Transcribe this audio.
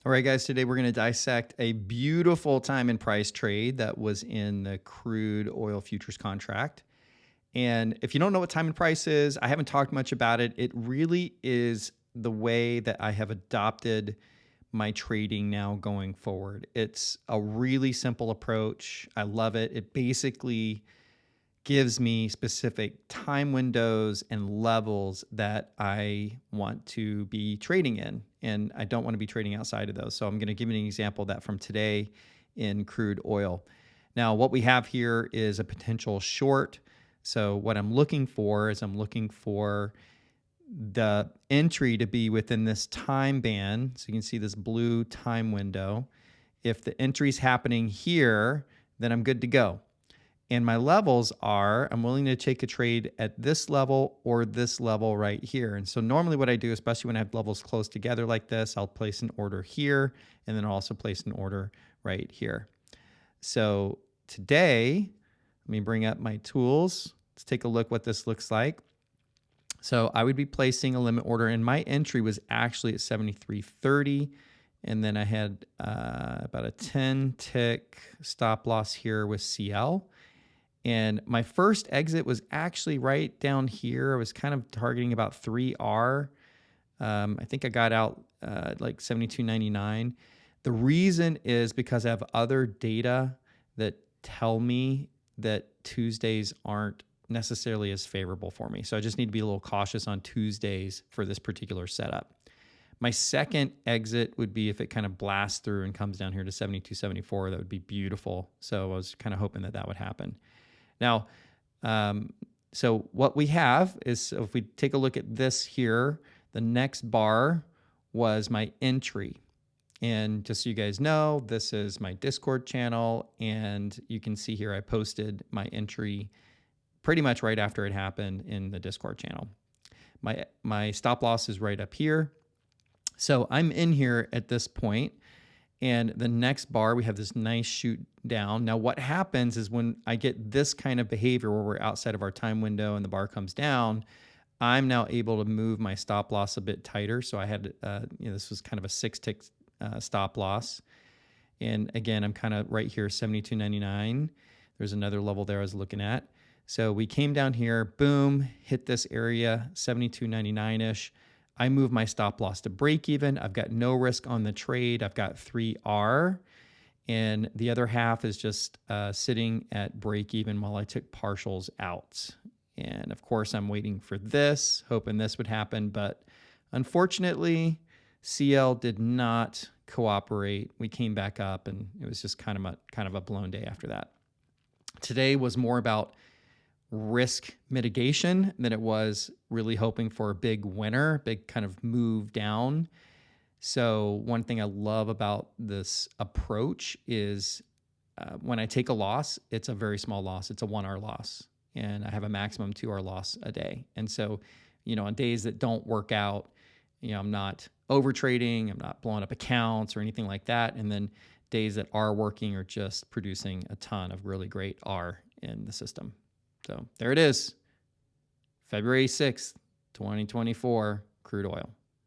All right, guys, today we're going to dissect a beautiful time and price trade that was in the crude oil futures contract. And if you don't know what time and price is, I haven't talked much about it. It really is the way that I have adopted my trading now going forward. It's a really simple approach. I love it. It basically gives me specific time windows and levels that I want to be trading in. And I don't want to be trading outside of those. So I'm going to give you an example of that from today in crude oil. Now, what we have here is a potential short. So what I'm looking for is I'm looking for the entry to be within this time band. So you can see this blue time window. If the entry is happening here, then I'm good to go. And my levels are, I'm willing to take a trade at this level or this level right here. And so normally what I do, especially when I have levels close together like this, I'll place an order here and then I'll also place an order right here. So today, let me bring up my tools. Let's take a look what this looks like. So I would be placing a limit order, and my entry was actually at 73.30. And then I had about a 10 tick stop loss here with CL. And my first exit was actually right down here. I was kind of targeting about 3R. I think I got out like 72.99. The reason is because I have other data that tell me that Tuesdays aren't necessarily as favorable for me. So I just need to be a little cautious on Tuesdays for this particular setup. My second exit would be if it kind of blasts through and comes down here to 72.74. That would be beautiful. So I was kind of hoping that that would happen. Now, so what we have is, so if we take a look at this here, the next bar was my entry. And just so you guys know, this is my Discord channel. And you can see here I posted my entry pretty much right after it happened in the Discord channel. My stop loss is right up here. So I'm in here at this point. And the next bar, we have this nice shoot down. Now, what happens is when I get this kind of behavior where we're outside of our time window and the bar comes down, I'm now able to move my stop loss a bit tighter. So I had, this was kind of a 6 tick stop loss. And again, I'm kind of right here, 72.99. There's another level there I was looking at. So we came down here, boom, hit this area, 72.99-ish. I move my stop loss to break even. I've got no risk on the trade. I've got 3R, and the other half is just sitting at break even while I took partials out. And of course, I'm waiting for this, hoping this would happen. But unfortunately, CL did not cooperate. We came back up, and it was just kind of a blown day after that. Today was more about risk mitigation than it was really hoping for a big winner, big kind of move down. So one thing I love about this approach is when I take a loss, it's a very small loss. It's a 1R loss, and I have a maximum 2R loss a day. And so, on days that don't work out, I'm not over trading, I'm not blowing up accounts or anything like that. And then days that are working are just producing a ton of really great R in the system. So there it is, February 6th, 2024, crude oil.